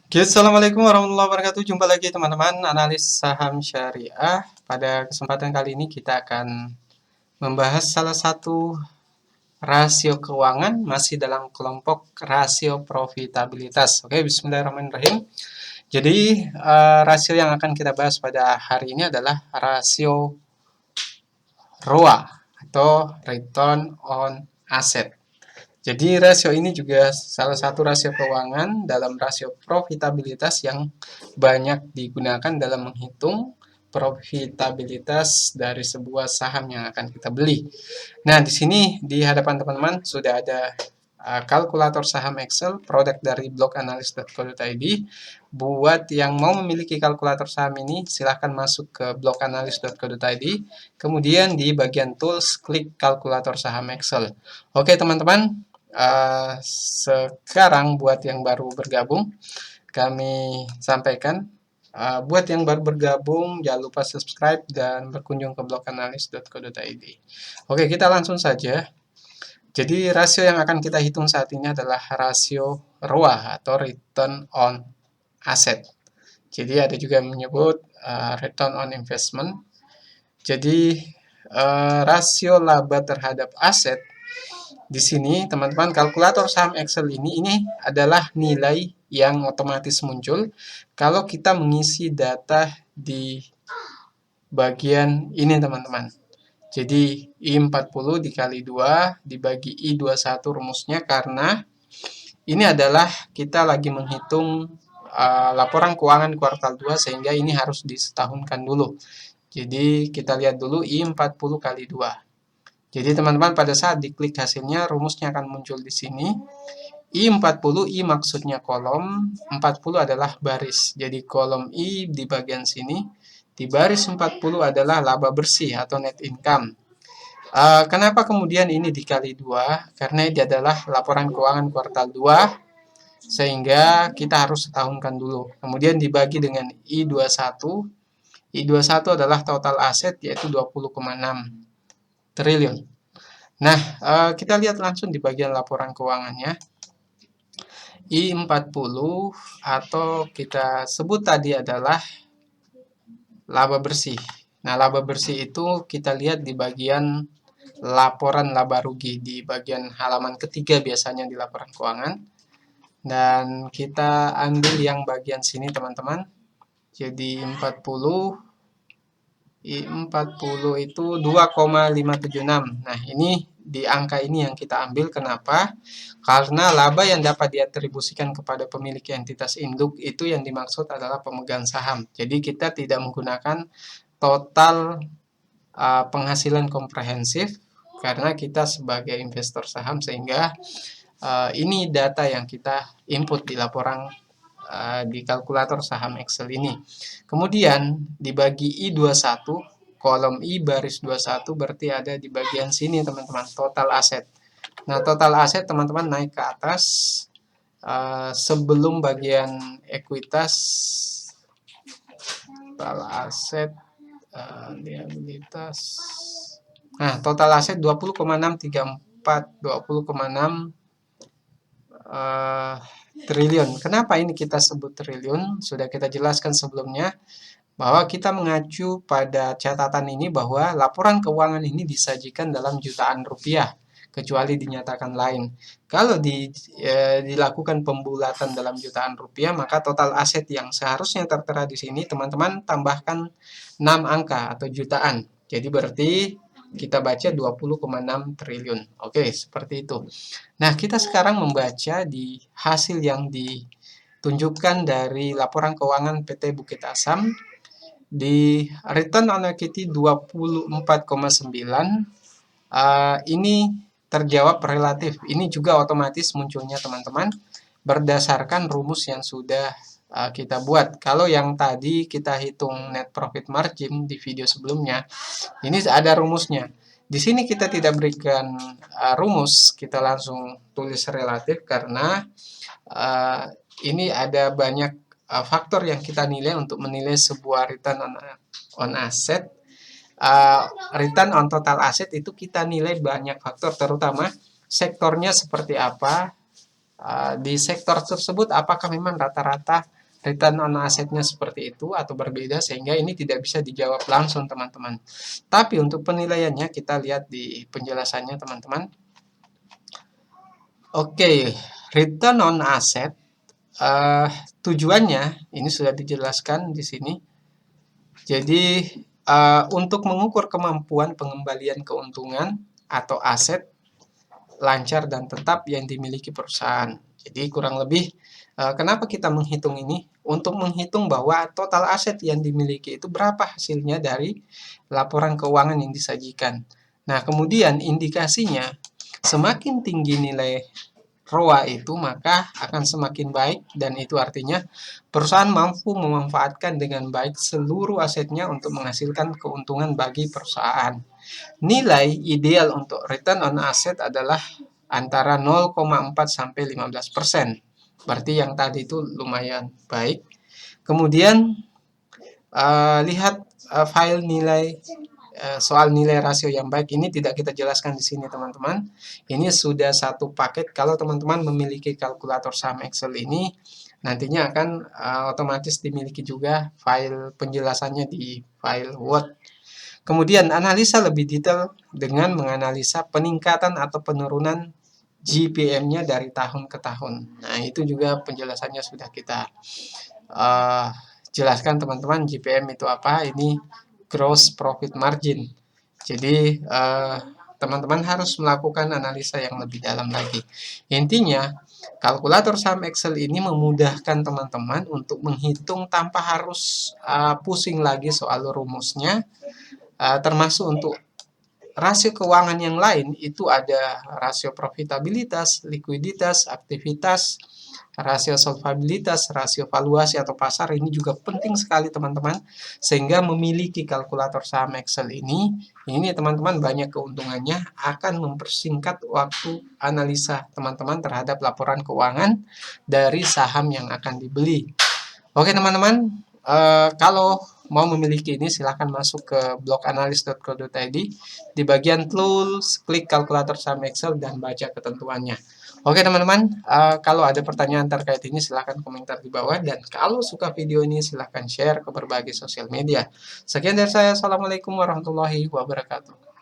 Oke, assalamualaikum warahmatullahi wabarakatuh. Jumpa lagi teman-teman, analis saham syariah. Pada kesempatan kali ini kita akan membahas salah satu rasio keuangan masih dalam kelompok rasio profitabilitas. Oke, bismillahirrahmanirrahim. Jadi, rasio yang akan kita bahas pada hari ini adalah rasio ROA atau Return on Asset. Jadi rasio ini juga salah satu rasio keuangan dalam rasio profitabilitas yang banyak digunakan dalam menghitung profitabilitas dari sebuah saham yang akan kita beli. Nah, di sini di hadapan teman-teman sudah ada kalkulator saham Excel, produk dari bloganalis.co.id. Buat yang mau memiliki kalkulator saham ini, silahkan masuk ke bloganalis.co.id. Kemudian di bagian tools, klik kalkulator saham Excel. Oke, teman-teman, sekarang buat yang baru bergabung, kami sampaikan. Buat yang baru bergabung, jangan lupa subscribe dan berkunjung ke bloganalis.co.id. Oke, kita langsung saja. Jadi rasio yang akan kita hitung saat ini adalah rasio ROA atau Return on Asset. Jadi ada juga yang menyebut Return on Investment. Jadi rasio laba terhadap aset di sini teman-teman, kalkulator saham Excel ini adalah nilai yang otomatis muncul kalau kita mengisi data di bagian ini teman-teman. Jadi I40 dikali 2 dibagi I21 rumusnya, karena ini adalah kita lagi menghitung laporan keuangan kuartal 2 sehingga ini harus disetahunkan dulu. Jadi kita lihat dulu I40 kali 2. Jadi teman-teman pada saat diklik hasilnya rumusnya akan muncul di sini. I40, I maksudnya kolom, 40 adalah baris. Jadi kolom I di bagian sini, di baris 40 adalah laba bersih atau net income. Kenapa kemudian ini dikali 2? Karena ini adalah laporan keuangan kuartal 2, sehingga kita harus setahunkan dulu. Kemudian dibagi dengan I21. I21 adalah total aset, yaitu 20,6 triliun. Nah, kita lihat langsung di bagian laporan keuangannya. I40 atau kita sebut tadi adalah laba bersih. Nah, laba bersih itu kita lihat di bagian laporan laba rugi, di bagian halaman ketiga biasanya di laporan keuangan. Dan kita ambil yang bagian sini teman-teman. Jadi I40 itu 2,576. Nah, ini di angka ini yang kita ambil. Kenapa? Karena laba yang dapat diatribusikan kepada pemilik entitas induk itu yang dimaksud adalah pemegang saham. Jadi kita tidak menggunakan total penghasilan komprehensif karena kita sebagai investor saham, sehingga ini data yang kita input di laporan di kalkulator saham Excel ini. Kemudian dibagi I21, kolom I baris 21 berarti ada di bagian sini teman-teman, total aset. Nah, total aset teman-teman naik ke atas sebelum bagian ekuitas, total aset, liabilitas. Nah, total aset 20,634, 20,6 triliun. Kenapa ini kita sebut triliun? Sudah kita jelaskan sebelumnya bahwa kita mengacu pada catatan ini bahwa laporan keuangan ini disajikan dalam jutaan rupiah, kecuali dinyatakan lain. Kalau dilakukan pembulatan dalam jutaan rupiah, maka total aset yang seharusnya tertera di sini teman-teman tambahkan 6 angka atau jutaan. Jadi berarti kita baca 20,6 triliun. Oke, seperti itu. Nah, kita sekarang membaca di hasil yang ditunjukkan dari laporan keuangan PT Bukit Asam di return on equity 24,9. Ini terjawab relatif. Ini juga otomatis munculnya teman-teman berdasarkan rumus yang sudah kita buat. Kalau yang tadi kita hitung net profit margin di video sebelumnya, ini ada rumusnya. Di sini kita tidak berikan rumus, kita langsung tulis relatif karena ini ada banyak faktor yang kita nilai untuk menilai sebuah return on asset. Return on total asset itu kita nilai banyak faktor, terutama sektornya seperti apa, di sektor tersebut apakah memang rata-rata return on assetnya seperti itu atau berbeda, sehingga ini tidak bisa dijawab langsung teman-teman. Tapi untuk penilaiannya kita lihat di penjelasannya teman-teman. Oke, return on asset uh, tujuannya ini sudah dijelaskan di sini. Jadi untuk mengukur kemampuan pengembalian keuntungan atau aset lancar dan tetap yang dimiliki perusahaan. Jadi kurang lebih kenapa kita menghitung ini? Untuk menghitung bahwa total aset yang dimiliki itu berapa hasilnya dari laporan keuangan yang disajikan. Nah, kemudian indikasinya semakin tinggi nilai ROA itu maka akan semakin baik, dan itu artinya perusahaan mampu memanfaatkan dengan baik seluruh asetnya untuk menghasilkan keuntungan bagi perusahaan. Nilai ideal untuk return on asset adalah antara 0,4 sampai 15%. Berarti yang tadi itu lumayan baik. Kemudian lihat file nilai soal nilai rasio yang baik ini tidak kita jelaskan di sini teman-teman. Ini sudah satu paket. Kalau teman-teman memiliki kalkulator saham Excel ini, nantinya akan otomatis dimiliki juga file penjelasannya di file Word. Kemudian analisa lebih detail dengan menganalisa peningkatan atau penurunan GPM-nya dari tahun ke tahun. Nah, itu juga penjelasannya sudah kita jelaskan teman-teman. GPM itu apa? Ini gross profit margin. Jadi teman-teman harus melakukan analisa yang lebih dalam lagi. Intinya, kalkulator saham Excel ini memudahkan teman-teman untuk menghitung tanpa harus pusing lagi soal rumusnya, termasuk untuk rasio keuangan yang lain. Itu ada rasio profitabilitas, likuiditas, aktivitas, rasio solvabilitas, rasio valuasi atau pasar. Ini juga penting sekali teman-teman, sehingga memiliki kalkulator saham Excel ini teman-teman banyak keuntungannya, akan mempersingkat waktu analisa teman-teman terhadap laporan keuangan dari saham yang akan dibeli. Oke teman-teman, kalau mau memiliki ini silahkan masuk ke bloganalis.co.id. Di bagian tools, klik kalkulator saham Excel dan baca ketentuannya. Oke teman-teman, kalau ada pertanyaan terkait ini silahkan komentar di bawah. Dan kalau suka video ini silahkan share ke berbagai sosial media. Sekian dari saya. Assalamualaikum warahmatullahi wabarakatuh.